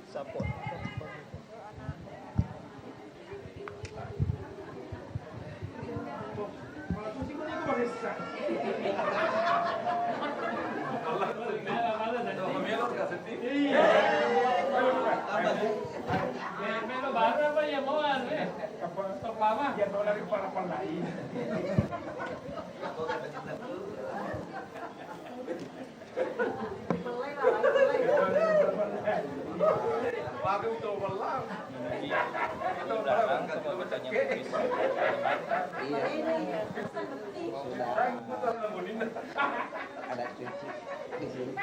Support. Ada cuci di sini.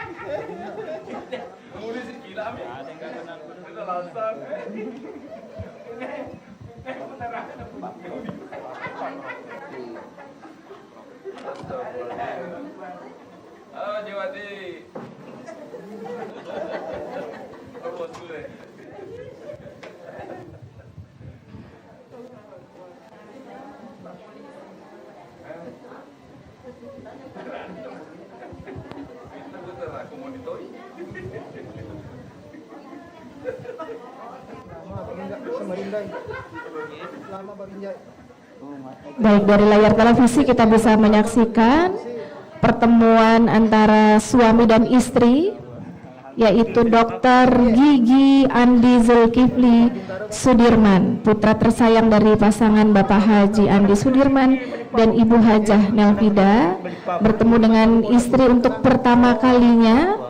Halo Jiwati. Bos gue. Baik, dari layar televisi kita bisa menyaksikan pertemuan antara suami dan istri, yaitu Dr. Gigi Andi Zulkifli Sudirman, putra tersayang dari pasangan Bapak Haji Andi Sudirman dan Ibu Hajah Nelvida, bertemu dengan istri untuk pertama kalinya,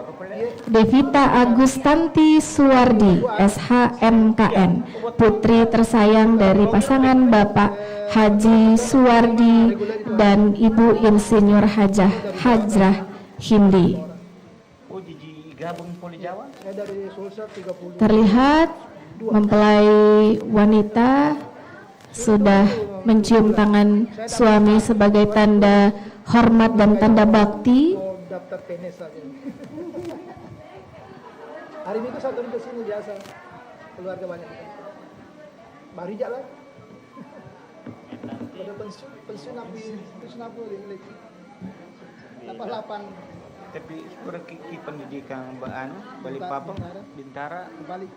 Devita Agustanti Suwardi, SHMKN, putri tersayang dari pasangan Bapak Haji Suwardi dan Ibu Insinyur Hajah Hajrah Hindi. Terlihat mempelai wanita sudah mencium tangan suami sebagai tanda hormat dan tanda bakti. Hari Minggu satu ke sini biasa, keluarga banyak. Baru jalan. Pada pensiun apa lagi? 88. Tapi sudah kiki pendidikan Balikpapan, Bintara, kembali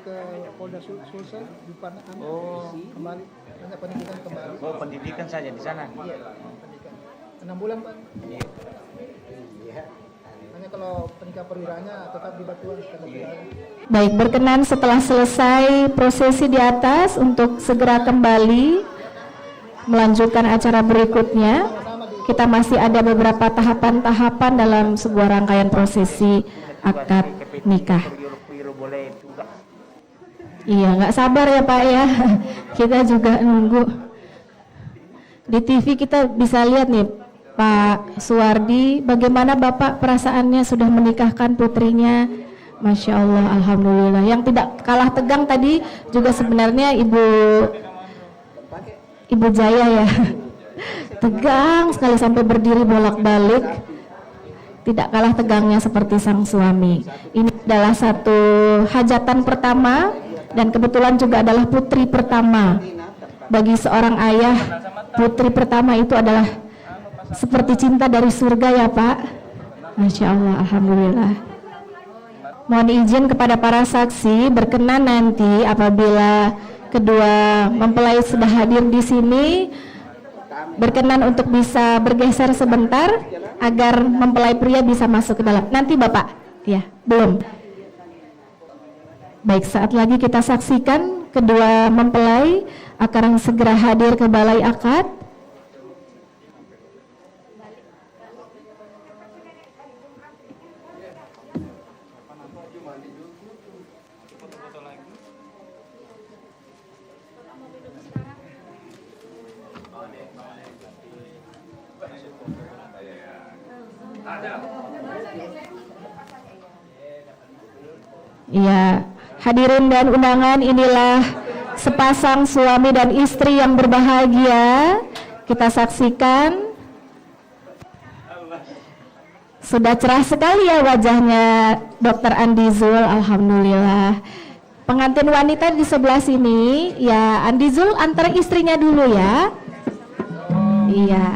ke Polda Sulsel, Bupana. Oh, kembali banyak pendidikan kembali. oh pendidikan saja di sana. Iya, pendidikan. 6 bulan Pak. Iya. Hanya kalau penikah perwiranya tetap di Batuan. Baik, berkenan setelah selesai prosesi di atas untuk segera kembali melanjutkan acara berikutnya. Kita masih ada beberapa tahapan-tahapan dalam sebuah rangkaian prosesi akad nikah. Iya, nggak sabar ya Pak ya. Kita juga nunggu. Di TV kita bisa lihat nih Pak Suwardi, bagaimana Bapak perasaannya sudah menikahkan putrinya? Masya Allah, Alhamdulillah. Yang tidak kalah tegang tadi juga sebenarnya Ibu Jaya ya. Tegang sekali sampai berdiri bolak-balik. Tidak kalah tegangnya seperti sang suami. Ini adalah satu hajatan pertama dan kebetulan juga adalah putri pertama. Bagi seorang ayah, putri pertama itu adalah seperti cinta dari surga ya Pak. Masya Allah, Alhamdulillah. Mohon izin kepada para saksi berkenan nanti apabila kedua mempelai sudah hadir di sini, berkenan untuk bisa bergeser sebentar agar mempelai pria bisa masuk ke dalam. Nanti Bapak, ya belum. Baik, saat lagi kita saksikan kedua mempelai akan segera hadir ke balai akad. Ya, hadirin dan undangan, inilah sepasang suami dan istri yang berbahagia. Kita saksikan. Sudah cerah sekali ya wajahnya Dr. Andi Zul, Alhamdulillah. Pengantin wanita di sebelah sini, ya Andi Zul antar istrinya dulu ya. Iya.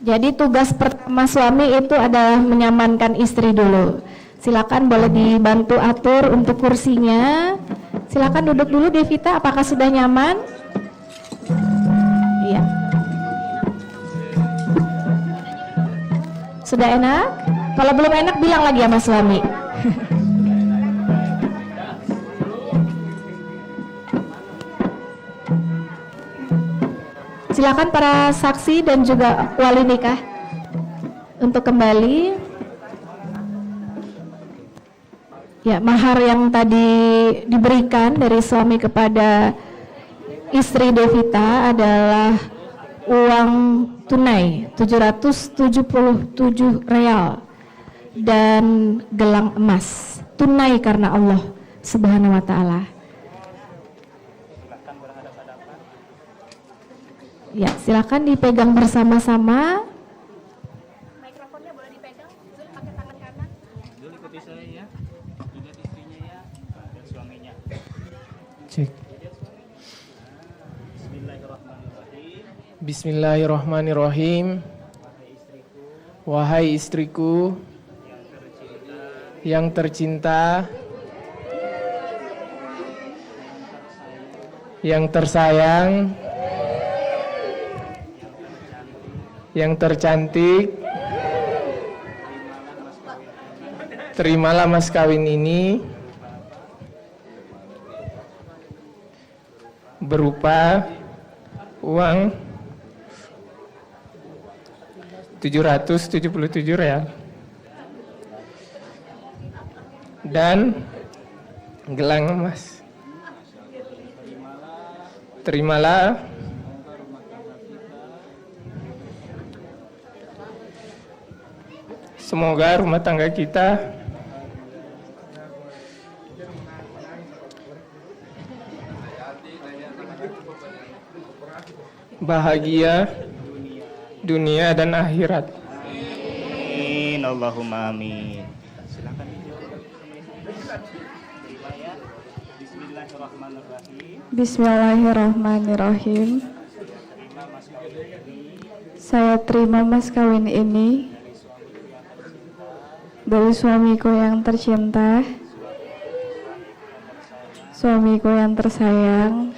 Jadi tugas pertama suami itu adalah menyamankan istri dulu. Silakan boleh dibantu atur untuk kursinya. Silakan duduk dulu Devita, apakah sudah nyaman? Iya. Sudah enak? Kalau belum enak bilang lagi sama suami. Silakan para saksi dan juga wali nikah untuk kembali. Ya, mahar yang tadi diberikan dari suami kepada istri Devita adalah uang tunai 777 real dan gelang emas tunai karena Allah Subhanahu wa taala. Ya, silakan dipegang bersama-sama. Mikrofonnya boleh dipegang, pakai tangan kanan. Dulu ikuti saya ya. Lihat istrinya ya, dan suaminya. Cek. Bismillahirrahmanirrahim. Bismillahirrahmanirrahim. Wahai istriku yang tercinta, yang tersayang, yang tercantik, terimalah mas kawin ini berupa uang 777 real dan gelang emas. Terimalah semoga rumah tangga kita bahagia dunia dan akhirat. Amin. Allahumma amin. Silakan. Bismillahirrahmanirrahim. Bismillahirrahmanirrahim. Saya terima mas kawin ini dari suamiku yang tercinta, suamiku yang tersayang,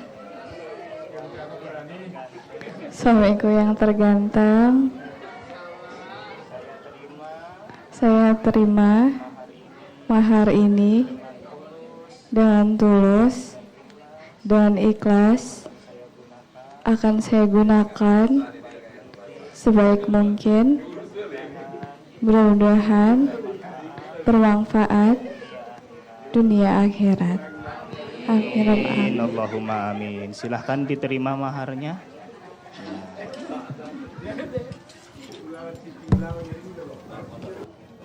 suamiku yang terganteng. Saya terima mahar ini dengan tulus dan ikhlas, akan saya gunakan sebaik mungkin. Mudah-mudahan bermanfaat dunia akhirat. Amin. Allahumma amin. Silahkan diterima maharnya.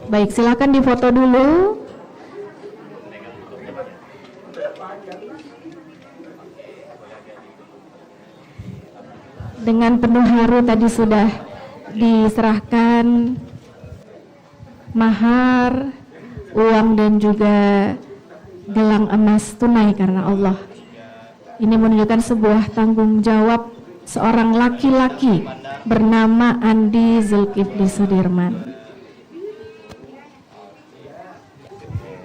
Baik, silakan difoto dulu. Dengan penuh haru tadi sudah diserahkan mahar, uang dan juga gelang emas tunai karena Allah. Ini menunjukkan sebuah tanggung jawab seorang laki-laki bernama Andi Zulkifli Sudirman.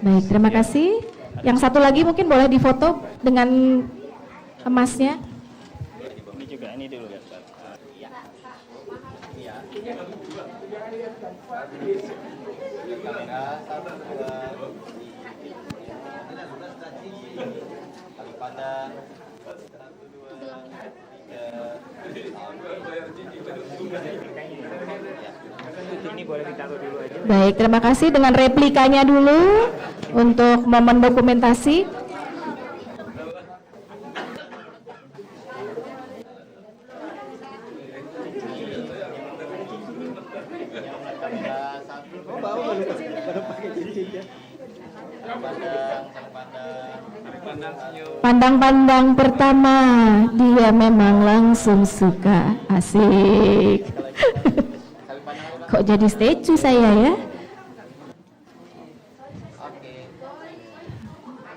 Baik, terima kasih. Yang satu lagi mungkin boleh difoto dengan emasnya. Ini juga, ini dulu ya. Ini boleh ditaruh dulu aja. Baik, terima kasih. Dengan replikanya dulu untuk momen dokumentasi. Pandang-pandang pertama dia memang langsung suka. Asik. Kok jadi statue saya ya?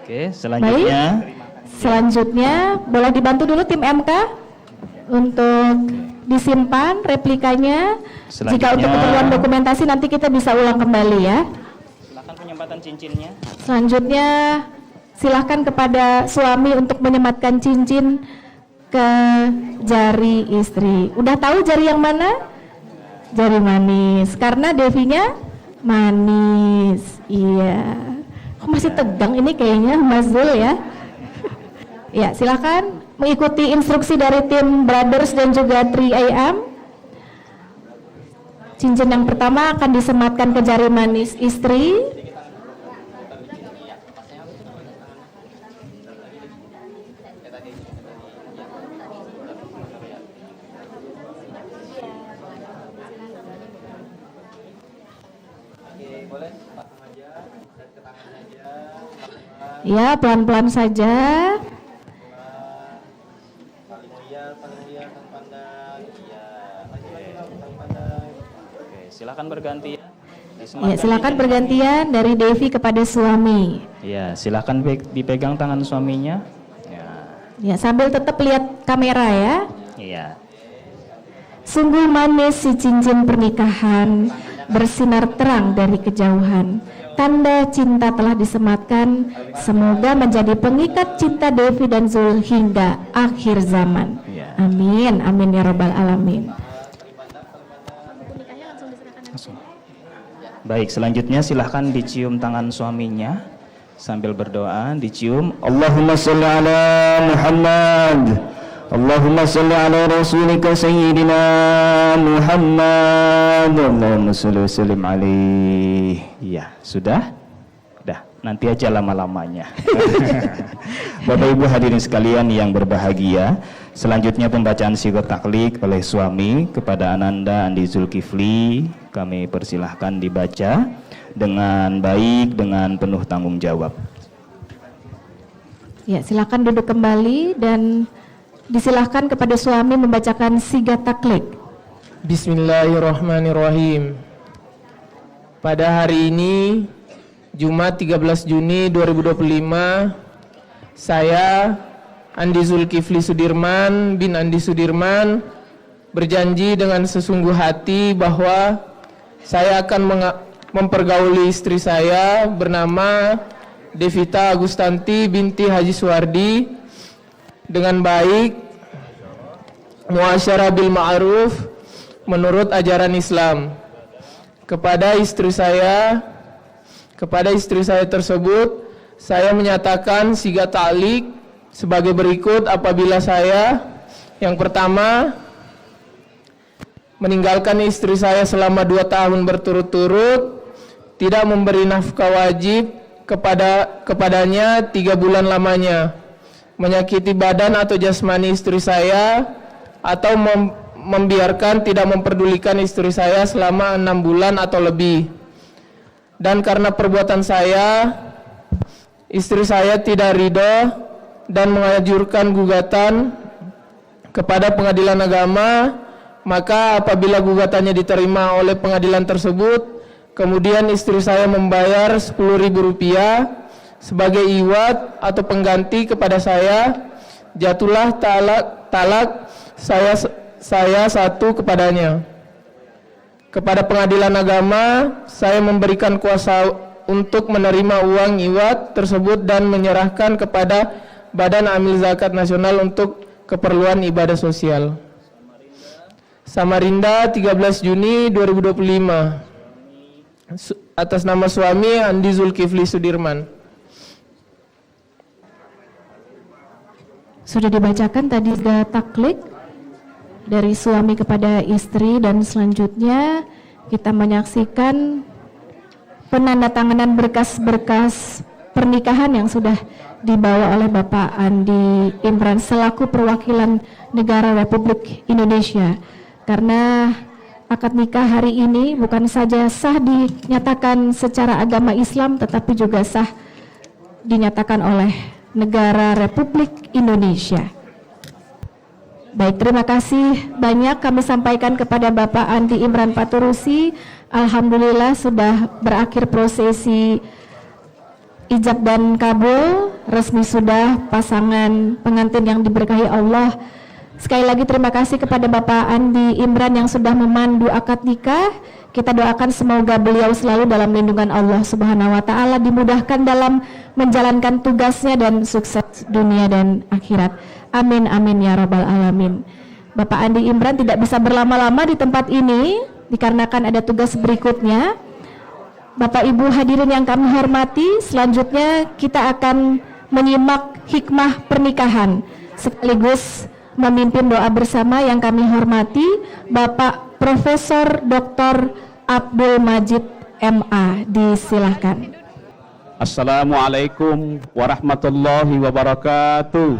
Oke, selanjutnya. Baik. Selanjutnya boleh dibantu dulu tim MK untuk disimpan replikanya. Jika untuk keperluan dokumentasi nanti kita bisa ulang kembali ya. Silakan penyempatan cincinnya. Selanjutnya silahkan kepada suami untuk menyematkan cincin ke jari istri. Udah tahu jari yang mana? Jari manis, karena Devinya manis. Iya. Kok masih tegang ini kayaknya Mas Zul ya? Ya, silakan mengikuti instruksi dari tim Brothers dan juga 3AM. Cincin yang pertama akan disematkan ke jari manis istri. Ya, pelan-pelan saja. Silakan berganti. Ya, silakan bergantian dari Devi kepada suami. Ya, silakan dipegang tangan suaminya. Ya. Ya, sambil tetap lihat kamera ya. Iya. Sungguh manis si cincin pernikahan, bersinar terang dari kejauhan. Tanda cinta telah disematkan, semoga menjadi pengikat cinta Devi dan Zul hingga akhir zaman. Ya. Amin, amin ya rabbal alamin. Baik, selanjutnya silahkan dicium tangan suaminya sambil berdoa, dicium. Allahumma sholli ala Muhammad, Allahumma sholli ala rasulika sayyidina Muhammad, Allahumma sholli wa sallim alaihi. Ya, sudah? Dah, nanti aja lama-lamanya. Bapak Ibu hadirin sekalian yang berbahagia, selanjutnya pembacaan sigot taklid oleh suami kepada Ananda Andi Zulkifli. Kami persilahkan dibaca dengan baik, dengan penuh tanggung jawab. Ya, silakan duduk kembali dan disilahkan kepada suami membacakan sigat taklid. Bismillahirrahmanirrahim. Pada hari ini, Jumat 13 Juni 2025, saya Andi Zulkifli Sudirman bin Andi Sudirman berjanji dengan sesungguh hati bahwa saya akan mempergauli istri saya bernama Devita Agustanti binti Haji Suwardi dengan baik, muasyarah bil ma'ruf menurut ajaran Islam. Kepada istri saya tersebut, saya menyatakan sigat ta'liq sebagai berikut apabila saya yang pertama meninggalkan istri saya selama 2 tahun berturut-turut, tidak memberi nafkah wajib kepadanya 3 bulan lamanya, menyakiti badan atau jasmani istri saya, atau membiarkan tidak memperdulikan istri saya selama 6 bulan atau lebih. Dan karena perbuatan saya, istri saya tidak ridho dan mengajukan gugatan kepada pengadilan agama, maka apabila gugatannya diterima oleh pengadilan tersebut, kemudian istri saya membayar Rp10.000 sebagai iwat atau pengganti kepada saya, jatuhlah talak saya satu kepadanya. Kepada pengadilan agama, saya memberikan kuasa untuk menerima uang iwat tersebut dan menyerahkan kepada Badan Amil Zakat Nasional untuk keperluan ibadah sosial. Samarinda 13 Juni 2025. Atas nama suami Andi Zulkifli Sudirman. Sudah dibacakan tadi taklid dari suami kepada istri, dan selanjutnya kita menyaksikan penandatanganan berkas-berkas pernikahan yang sudah dibawa oleh Bapak Andi Imran selaku perwakilan negara Republik Indonesia. Karena akad nikah hari ini bukan saja sah dinyatakan secara agama Islam, tetapi juga sah dinyatakan oleh negara Republik Indonesia. Baik, terima kasih banyak kami sampaikan kepada Bapak Andi Imran Paturusi. Alhamdulillah sudah berakhir prosesi ijab dan kabul, resmi sudah pasangan pengantin yang diberkahi Allah Sekali lagi terima kasih kepada Bapak Andi Imran yang sudah memandu akad nikah. Kita doakan semoga beliau selalu dalam lindungan Allah Subhanahu wa taala, dimudahkan dalam menjalankan tugasnya dan sukses dunia dan akhirat. Amin amin ya rabbal alamin. Bapak Andi Imran tidak bisa berlama-lama di tempat ini dikarenakan ada tugas berikutnya. Bapak Ibu hadirin yang kami hormati, selanjutnya kita akan menyimak hikmah pernikahan sekaligus memimpin doa bersama yang kami hormati Bapak Profesor Dr. Abdul Majid MA. Disilahkan. Assalamualaikum warahmatullahi wabarakatuh.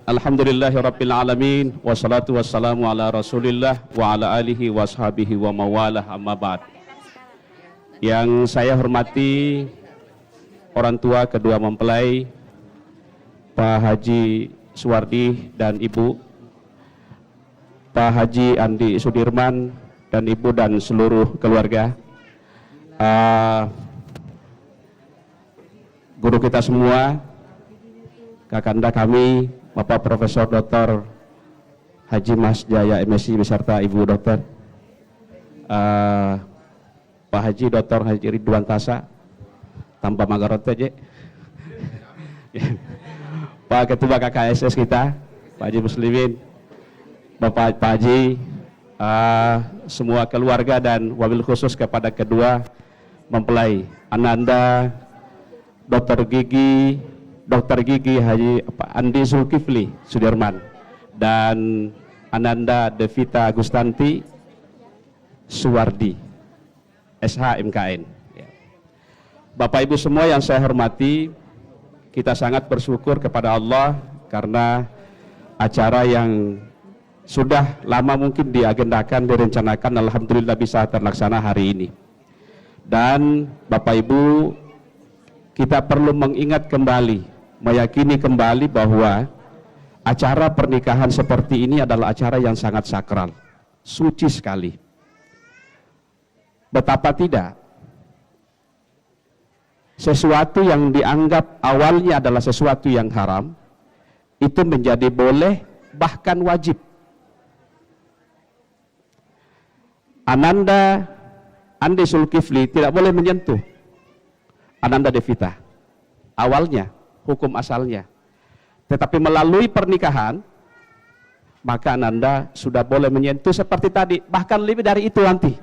Alhamdulillahi rabbil alamin, wassalatu wassalamu ala rasulillah wa ala alihi wa sahbihi wa mawalah, amma ba'd. Yang saya hormati orang tua kedua mempelai, Pak Haji Suwardi dan Ibu, Pak Haji Andi Sudirman dan Ibu dan seluruh keluarga, guru kita semua, kakanda kami, Bapak Profesor Dr. Haji Mas Jaya MSc beserta Ibu Dokter, Pak Haji Dr. Haji Ridwan Tasa tanpa Magarote aja. Pak Ketua KKSS kita, Pak Haji Muslimin, Bapak Haji, semua keluarga, dan wabil khusus kepada kedua mempelai Ananda Dr. Gigi Haji Andi Zulkifli Sudirman dan Ananda Devita Gustanti Suwardi SH MKN. Bapak Ibu semua yang saya hormati, kita sangat bersyukur kepada Allah karena acara yang sudah lama mungkin diagendakan, direncanakan, alhamdulillah bisa terlaksana hari ini. Dan Bapak Ibu, kita perlu mengingat kembali, meyakini kembali bahwa acara pernikahan seperti ini adalah acara yang sangat sakral, suci sekali. Betapa tidak, sesuatu yang dianggap awalnya adalah sesuatu yang haram, itu menjadi boleh, bahkan wajib. Ananda Andi Zulkifli tidak boleh menyentuh Ananda Devita awalnya, hukum asalnya. Tetapi melalui pernikahan, maka Ananda sudah boleh menyentuh seperti tadi, bahkan lebih dari itu nanti.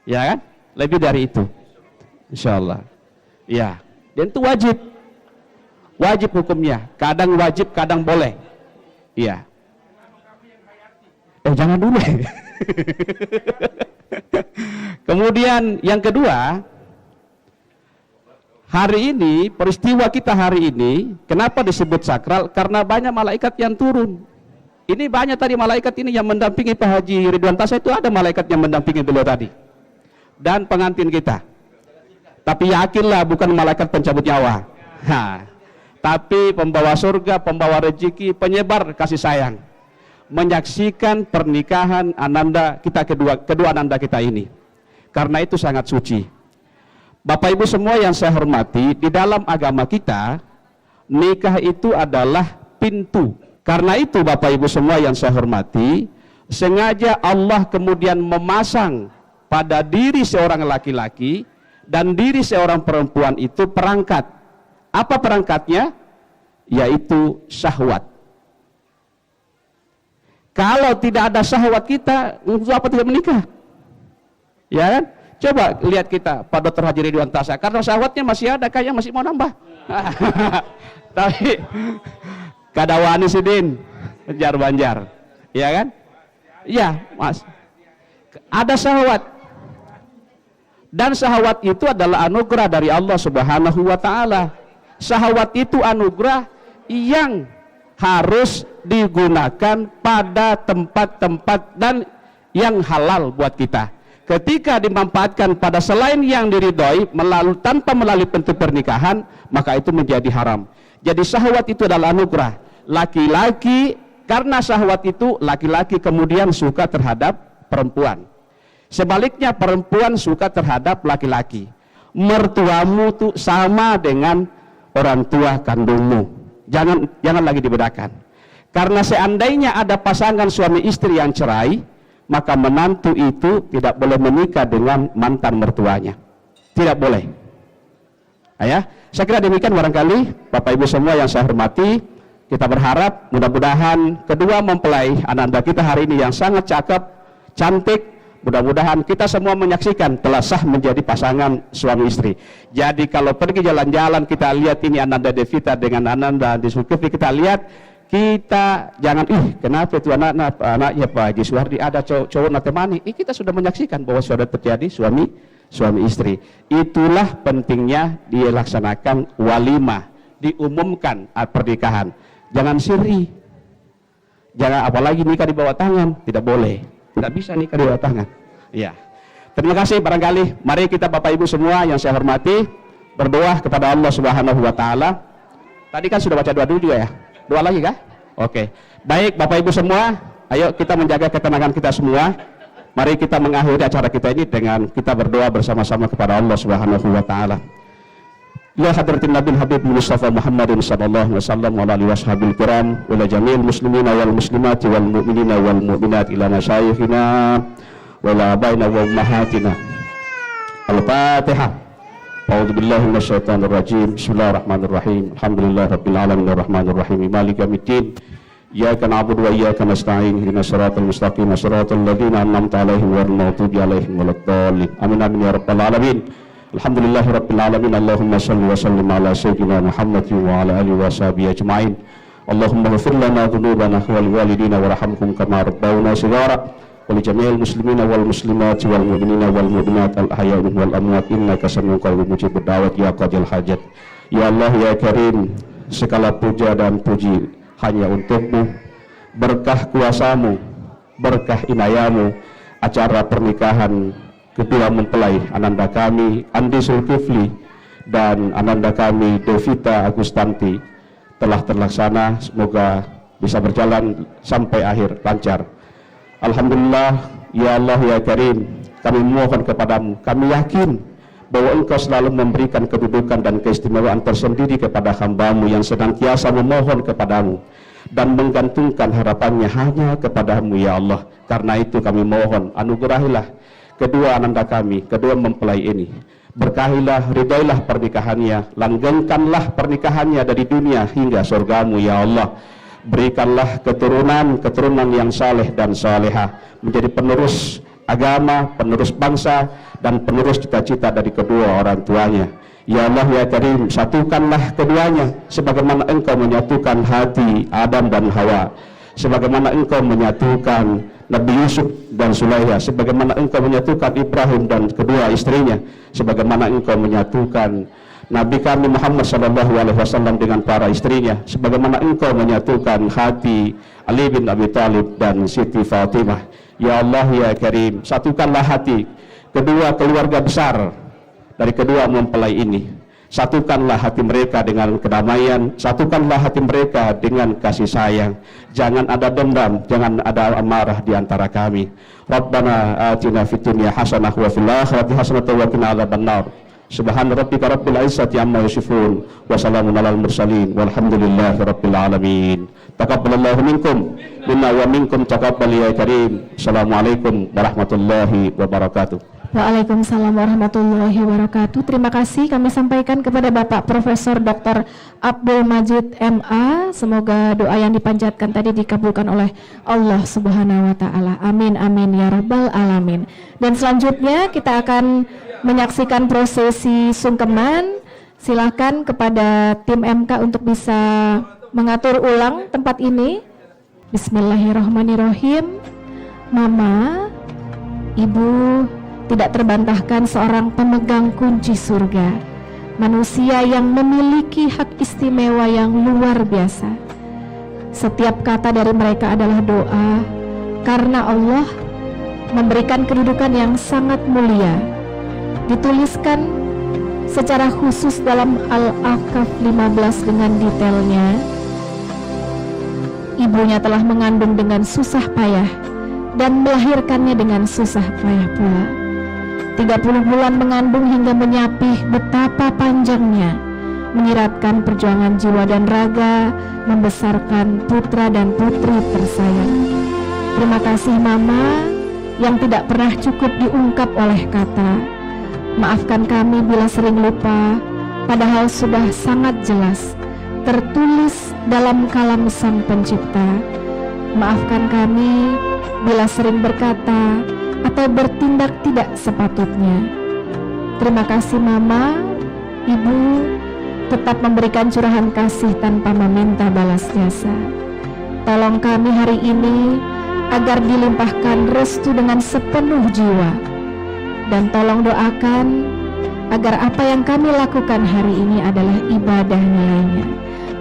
Ya kan? Lebih dari itu. Insyaallah. Ya, dan itu wajib. Wajib hukumnya. Kadang wajib, kadang boleh. Iya. Jangan dulu. Kemudian yang kedua, hari ini, peristiwa kita hari ini, kenapa disebut sakral? Karena banyak malaikat yang turun. Ini banyak tadi malaikat ini yang mendampingi Pak Haji Ridwan Tasa, itu ada malaikat yang mendampingi beliau tadi. Dan pengantin kita. Tapi yakinlah bukan malaikat pencabut nyawa. Tapi pembawa surga, pembawa rezeki, penyebar kasih sayang. Menyaksikan pernikahan Ananda kita kedua Ananda kita ini. Karena itu sangat suci. Bapak Ibu semua yang saya hormati, di dalam agama kita, nikah itu adalah pintu. Karena itu Bapak Ibu semua yang saya hormati, sengaja Allah kemudian memasang pada diri seorang laki-laki dan diri seorang perempuan itu perangkat. Apa perangkatnya? Yaitu syahwat. Kalau tidak ada syahwat kita, untuk apa tidak menikah? Ya kan? Coba lihat kita, Pak Dr. Haji Ridwan Tasa, karena syahwatnya masih ada, kayaknya masih mau nambah. Tapi kadawani sidin, banjar-banjar, ya kan? Ya, Mas. Ada syahwat. Dan syahwat itu adalah anugerah dari Allah Subhanahu wa taala. Syahwat itu anugerah yang harus digunakan pada tempat-tempat dan yang halal buat kita. Ketika dimanfaatkan pada selain yang diridhoi tanpa melalui pintu pernikahan, maka itu menjadi haram. Jadi syahwat itu adalah anugerah. Laki-laki, karena syahwat itu laki-laki kemudian suka terhadap perempuan. Sebaliknya perempuan suka terhadap laki-laki. Mertuamu tuh sama dengan orang tua kandungmu. Jangan lagi dibedakan. Karena seandainya ada pasangan suami istri yang cerai, maka menantu itu tidak boleh menikah dengan mantan mertuanya. Tidak boleh. Ya, saya kira demikian barangkali Bapak Ibu semua yang saya hormati. Kita berharap mudah-mudahan kedua mempelai ananda kita hari ini yang sangat cakep, cantik, mudah-mudahan kita semua menyaksikan telah sah menjadi pasangan suami istri. Jadi kalau pergi jalan-jalan kita lihat ini Ananda Devita dengan Ananda Andi Zulkifli, kita lihat, kita jangan kenapa itu anaknya Pak Haji Suhardi ada cowok natemani. Kita sudah menyaksikan bahwa sudah terjadi suami istri. Itulah pentingnya dilaksanakan walimah, diumumkan pernikahan. Jangan siri, jangan apalagi nikah di bawah tangan, tidak boleh, tidak bisa nikah di bawah tangan. Ya, terima kasih. Barangkali mari kita Bapak Ibu semua yang saya hormati berdoa kepada Allah Subhanahu Wa Taala. Tadi kan sudah baca doa dulu juga ya, doa lagi kah? Oke, baik Bapak Ibu semua, ayo kita menjaga ketenangan kita semua. Mari kita mengakhiri acara kita ini dengan kita berdoa bersama-sama kepada Allah Subhanahu Wa Taala. Ya hadratin Nabi Habib Mustafa Muhammadin sallallahu alaihi wasallam wa alihi washabil kiram wa la jami'il muslimina wal muslimati wal mu'minina wal mu'minat ila masyayikhina wa la abaina wa ummahatina. Al-Fatihah. A'udzu billahi minasyaitonir rajim. Bismillahirrahmanirrahim. Alhamdulillahirabbil alamin arrahmanir rahim maliki yaumiddin. Iyyaka na'budu wa iyyaka nasta'in. Ihdinas siratal mustaqim, siratal ladzina an'amta 'alaihim ghairil maghdubi 'alaihim waladdallin. Amin amin ya rabbal alamin. Alhamdulillahirabbil alamin. Allahumma shalli wa sallim ala sayyidina Muhammadin wa ala alihi wa sahbihi ajma'in. Allahumma ighfir lana dhunubana wa liwalidina warhamhum kama rabbawna shighara wa li jami'il muslimina wal muslimati wal mu'minina wal mu'minat al ahya'i wal amwat innaka sami'un qaribun mujibud da'wat ya qadil hajat. Ya Allah ya Karim, segala puja dan puji hanya untukmu. Berkah kuasamu, berkah inayamu, acara pernikahan kedua mempelai ananda kami Andi Zulkifli dan ananda kami Devita Agustanti telah terlaksana. Semoga bisa berjalan sampai akhir lancar. Alhamdulillah ya Allah ya Karim, kami mohon kepadamu, kami yakin bahwa engkau selalu memberikan kedudukan dan keistimewaan tersendiri kepada hamba-Mu yang senantiasa memohon kepadamu dan menggantungkan harapannya hanya kepadamu ya Allah. Karena itu kami mohon, anugerahilah kedua ananda kami, kedua mempelai ini. Berkahilah, ridailah pernikahannya, langgengkanlah pernikahannya dari dunia hingga surgamu ya Allah. Berikanlah keturunan yang saleh dan salehah, menjadi penerus agama, penerus bangsa, dan penerus cita-cita dari kedua orang tuanya. Ya Allah ya Karim, satukanlah keduanya sebagaimana engkau menyatukan hati Adam dan Hawa, sebagaimana engkau menyatukan Nabi Yusuf dan Sulaiha, sebagaimana engkau menyatukan Ibrahim dan kedua istrinya, sebagaimana engkau menyatukan Nabi kami Muhammad SAW dengan para istrinya, sebagaimana engkau menyatukan hati Ali bin Abi Thalib dan Siti Fatimah. Ya Allah ya Karim, satukanlah hati kedua keluarga besar dari kedua mempelai ini. Satukanlah hati mereka dengan kedamaian, satukanlah hati mereka dengan kasih sayang. Jangan ada dendam, jangan ada amarah di antara kami. Rabbana atina fid dunya hasanah wa fil akhirati hasanah wa qina adzabannar. Subhana rabbika rabbil izzati amma yasifun wa salamun alal mursalin walhamdulillahi rabbil alamin. Taqabbalallahu minkum minna wa minkum taqabbal ya Karim. Assalamualaikum warahmatullahi wabarakatuh. Waalaikumsalam warahmatullahi wabarakatuh. Terima kasih kami sampaikan kepada Bapak Profesor Dr. Abdul Majid MA. Semoga doa yang dipanjatkan tadi dikabulkan oleh Allah Subhanahu wa taala. Amin amin ya rabbal alamin. Dan selanjutnya kita akan menyaksikan prosesi sungkeman. Silakan kepada tim MK untuk bisa mengatur ulang tempat ini. Bismillahirrahmanirrahim. Mama, Ibu tidak terbantahkan seorang pemegang kunci surga, manusia yang memiliki hak istimewa yang luar biasa. Setiap kata dari mereka adalah doa, karena Allah memberikan kedudukan yang sangat mulia. Dituliskan secara khusus dalam Al-Ahqaf 15 dengan detailnya. Ibunya telah mengandung dengan susah payah dan melahirkannya dengan susah payah pula. 30 bulan mengandung hingga menyapih betapa panjangnya menyiratkan perjuangan jiwa dan raga, membesarkan putra dan putri tersayang. Terima kasih Mama yang tidak pernah cukup diungkap oleh kata. Maafkan kami bila sering lupa, padahal sudah sangat jelas tertulis dalam kalam Sang Pencipta. Maafkan kami bila sering berkata atau bertindak tidak sepatutnya. Terima kasih Mama, Ibu tetap memberikan curahan kasih tanpa meminta balas jasa. Tolong kami hari ini agar dilimpahkan restu dengan sepenuh jiwa, dan tolong doakan agar apa yang kami lakukan hari ini adalah ibadah nilainya,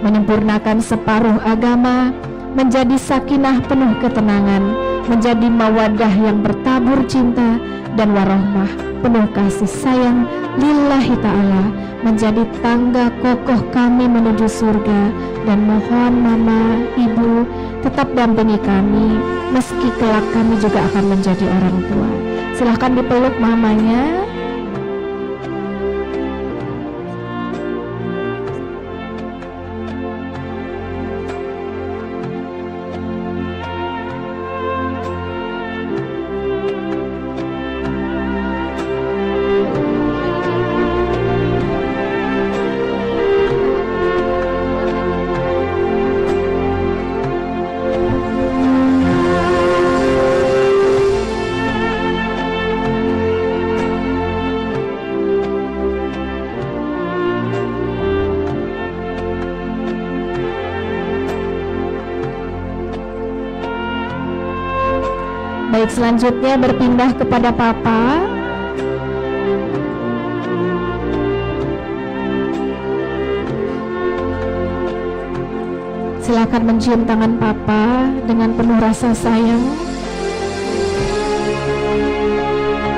menyempurnakan separuh agama, menjadi sakinah penuh ketenangan, menjadi mawadah yang bertabur cinta, dan warohmah penuh kasih sayang lillahi ta'ala, menjadi tangga kokoh kami menuju surga. Dan mohon Mama, Ibu tetap dampingi kami meski kelak kami juga akan menjadi orang tua. Silahkan dipeluk mamanya. Baik, selanjutnya berpindah kepada Papa. Silakan mencium tangan Papa dengan penuh rasa sayang.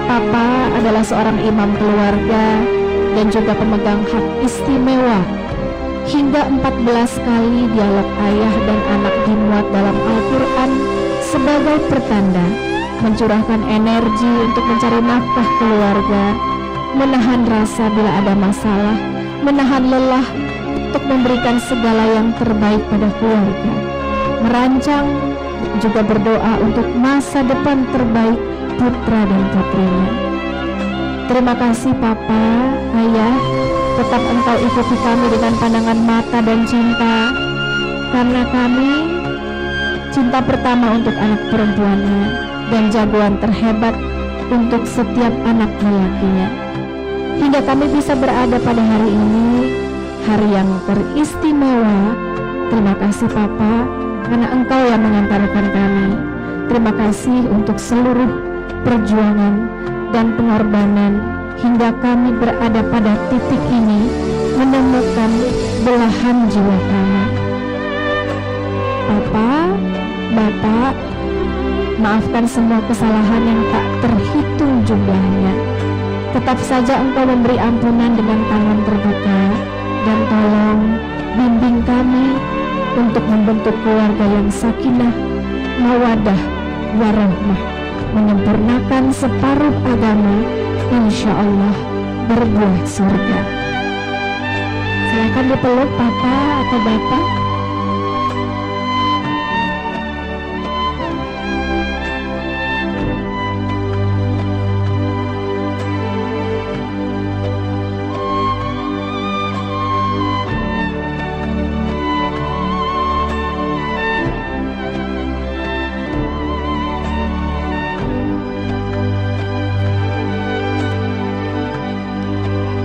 Papa adalah seorang imam keluarga dan juga pemegang hak istimewa. Hingga 14 kali dialog ayah dan anak dimuat dalam Al-Quran sebagai pertanda mencurahkan energi untuk mencari nafkah keluarga, menahan rasa bila ada masalah, menahan lelah untuk memberikan segala yang terbaik pada keluarga, merancang juga berdoa untuk masa depan terbaik putra dan putrinya. Terima kasih Papa, Ayah, tetap Engkau ikuti kami dengan pandangan mata dan cinta, karena kami cinta pertama untuk anak perempuannya dan jagoan terhebat untuk setiap anak lelakinya. Hingga kami bisa berada pada hari ini, hari yang teristimewa. Terima kasih Papa, karena Engkau yang mengantarkan kami. Terima kasih untuk seluruh perjuangan dan pengorbanan hingga kami berada pada titik ini, menemukan belahan jiwa kami. Papa, Bapak, maafkan semua kesalahan yang tak terhitung jumlahnya. Tetap saja Engkau memberi ampunan dengan tangan terbuka, dan tolong bimbing kami untuk membentuk keluarga yang sakinah, mawadah, warohmah, menyempurnakan separuh agama, insya Allah berbuah surga. Silakan dipeluk Papa atau Bapak.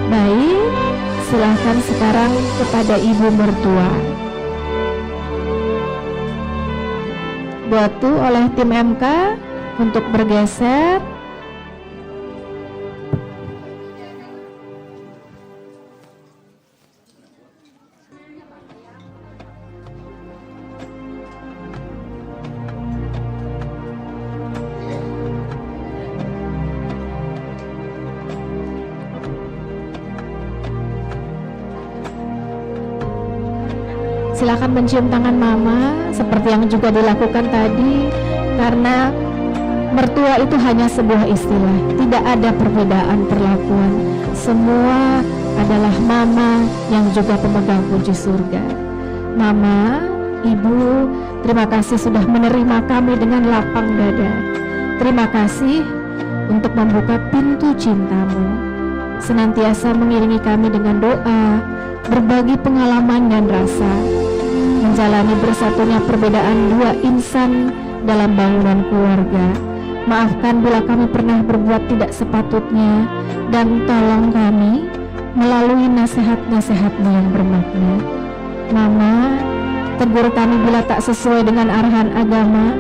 Baik, silahkan sekarang kepada ibu mertua. Bantu oleh tim MK untuk bergeser. Silakan mencium tangan Mama seperti yang juga dilakukan tadi, karena mertua itu hanya sebuah istilah, tidak ada perbedaan perlakuan. Semua adalah Mama yang juga pemegang kunci surga. Mama, Ibu, terima kasih sudah menerima kami dengan lapang dada. Terima kasih untuk membuka pintu cinta-Mu, senantiasa mengiringi kami dengan doa, berbagi pengalaman dan rasa, menjalani bersatunya perbedaan dua insan dalam bangunan keluarga. Maafkan bila kami pernah berbuat tidak sepatutnya, dan tolong kami melalui nasihat-nasihat-Mu yang bermakna. Mama, tegur kami bila tak sesuai dengan arahan agama,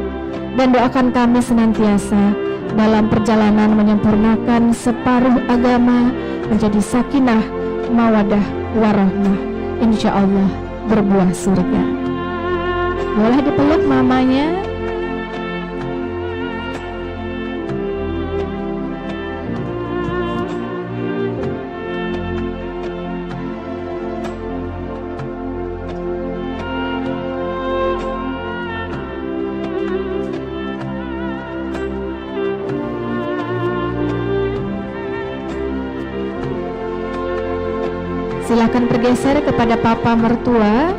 dan doakan kami senantiasa dalam perjalanan menyempurnakan separuh agama menjadi sakinah, mawadah, warahmah, insya Allah berbuah surga. Boleh dipeluk mamanya. Silakan bergeser kepada papa mertua.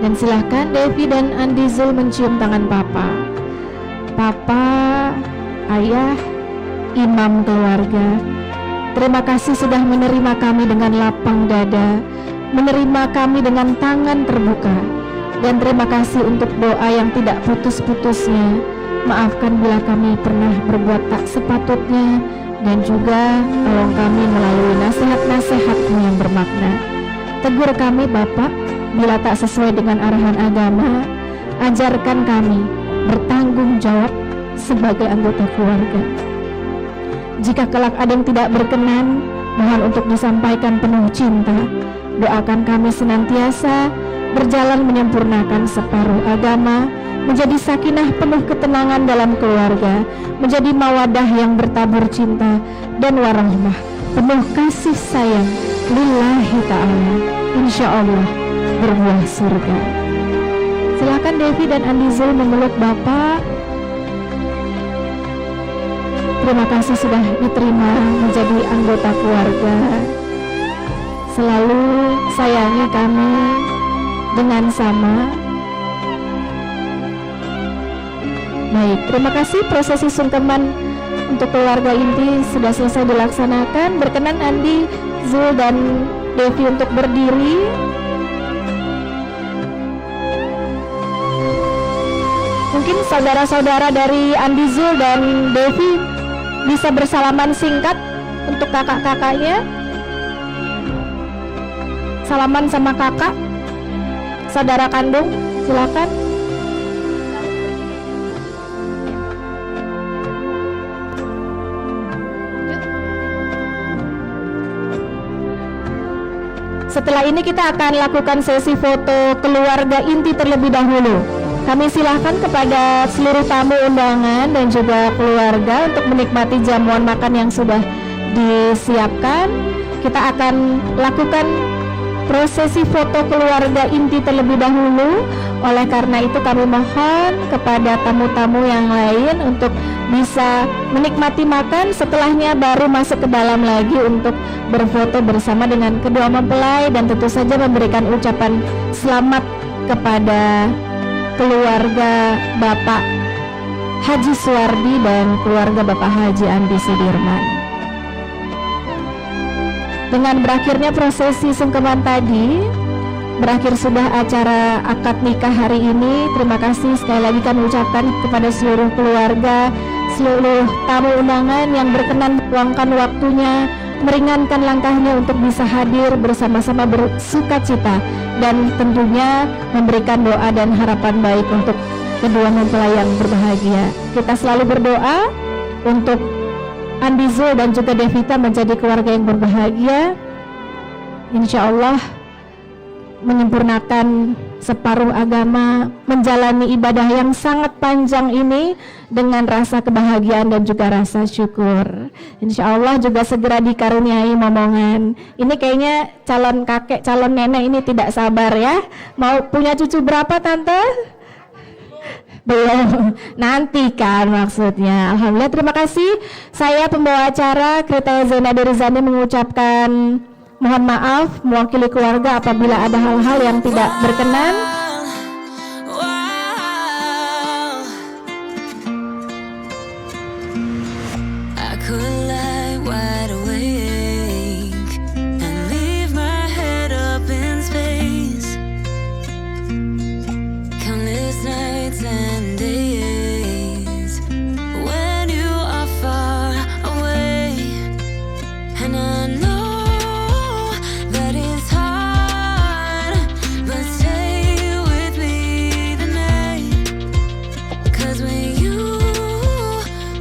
Dan silakan Devi dan Andi Zul mencium tangan papa. Papa, ayah, imam keluarga, terima kasih sudah menerima kami dengan lapang dada, menerima kami dengan tangan terbuka, dan terima kasih untuk doa yang tidak putus-putusnya. Maafkan bila kami pernah berbuat tak sepatutnya, dan juga tolong kami melalui nasihat-nasihat-Mu yang bermakna. Tegur kami Bapak bila tak sesuai dengan arahan agama. Ajarkan kami bertanggung jawab sebagai anggota keluarga. Jika kelak ada yang tidak berkenan, mohon untuk disampaikan penuh cinta. Doakan kami senantiasa berjalan menyempurnakan separuh agama, menjadi sakinah penuh ketenangan dalam keluarga, menjadi mawadah yang bertabur cinta dan warahmah, penuh kasih sayang lillahi ta'ala, insya Allah berbuah surga. Silakan Devi dan Andi Zul memeluk Bapak. Terima kasih sudah diterima menjadi anggota keluarga. Selalu sayangi kami dengan sama. Baik, terima kasih. Prosesi sungkeman untuk keluarga inti sudah selesai dilaksanakan. Berkenan Andi, Zul, dan Devi untuk berdiri. Mungkin saudara-saudara dari Andi, Zul, dan Devi bisa bersalaman singkat untuk kakak-kakaknya. Salaman sama kakak, saudara kandung, silakan. Setelah ini kita akan lakukan sesi foto keluarga inti terlebih dahulu. Kami silahkan kepada seluruh tamu undangan dan juga keluarga untuk menikmati jamuan makan yang sudah disiapkan. Kita akan lakukan prosesi foto keluarga inti terlebih dahulu. Oleh karena itu kami mohon kepada tamu-tamu yang lain untuk bisa menikmati makan, setelahnya baru masuk ke dalam lagi untuk berfoto bersama dengan kedua mempelai, dan tentu saja memberikan ucapan selamat kepada keluarga Bapak Haji Suwardi dan keluarga Bapak Haji Andi Sudirman. Dengan berakhirnya prosesi sungkeman tadi, berakhir sudah acara akad nikah hari ini. Terima kasih sekali lagi kami ucapkan kepada seluruh keluarga, seluruh tamu undangan yang berkenan meluangkan waktunya, meringankan langkahnya untuk bisa hadir bersama-sama bersuka cita, dan tentunya memberikan doa dan harapan baik untuk kedua mempelai yang berbahagia. Kita selalu berdoa untuk Andi Zul dan juga Devita menjadi keluarga yang berbahagia, insya Allah menyempurnakan separuh agama, menjalani ibadah yang sangat panjang ini dengan rasa kebahagiaan dan juga rasa syukur. Insya Allah juga segera dikaruniai momongan. Ini kayaknya calon kakek, calon nenek ini tidak sabar ya. Mau punya cucu berapa tante? Belum, nanti kan maksudnya. Alhamdulillah, terima kasih. Saya pembawa acara Krita Zaina Derizani mengucapkan mohon maaf mewakili keluarga apabila ada hal-hal yang tidak berkenan. I could lie wide awake and leave my head up in space. Countless nights and days when you are far away, and I know that it's hard, but stay with me tonight. 'Cause when you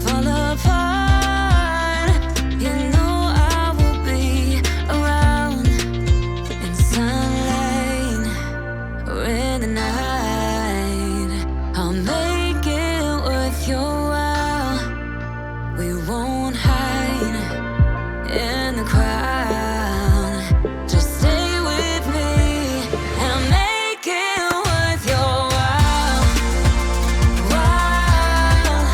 fall apart, you know I will be around in sunlight or in the night. I'll make it worth your while. We won't hide in the crowd. Just stay with me and make it worth your while. While,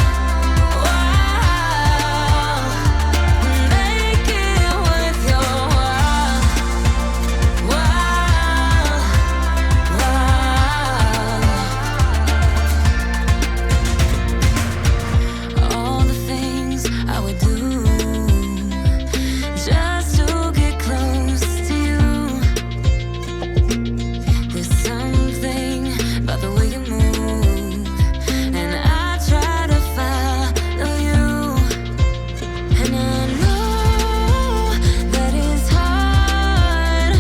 make it worth your while. All the things I would do just to get close to you. There's something about the way you move, and I try to follow you. And I know that it's hard,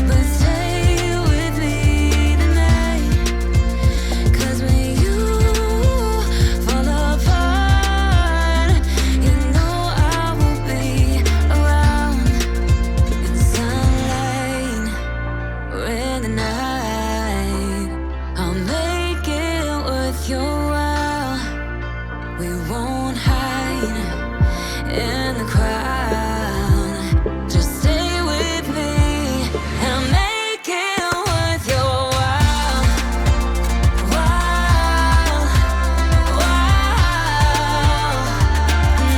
but stay with me tonight. 'Cause when you fall apart, you know I will be around in sunlight or in the night. I'll make it worth your while. We won't hide in the crowd. Just stay with me and make it worth your while.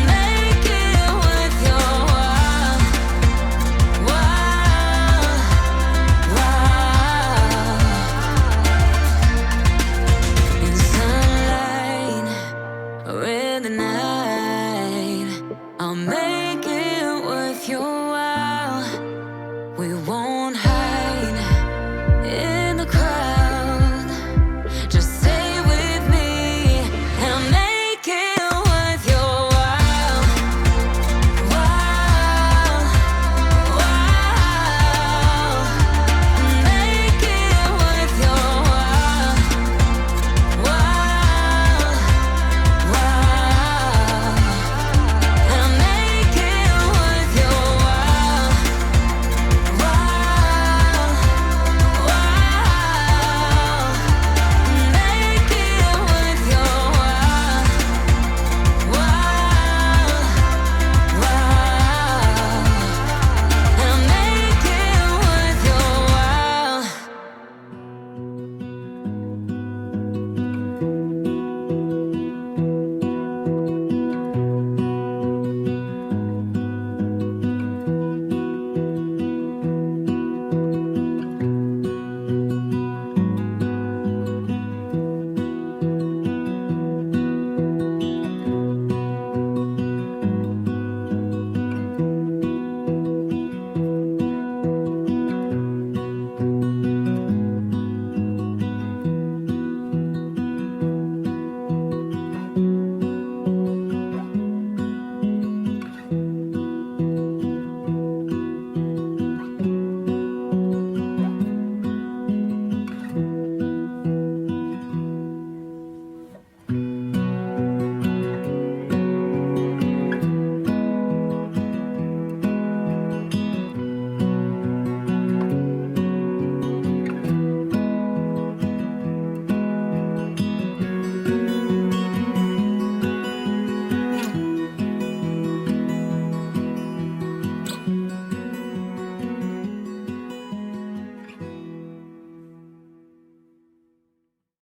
Make it worth your while. In sunlight or in the night, I'll make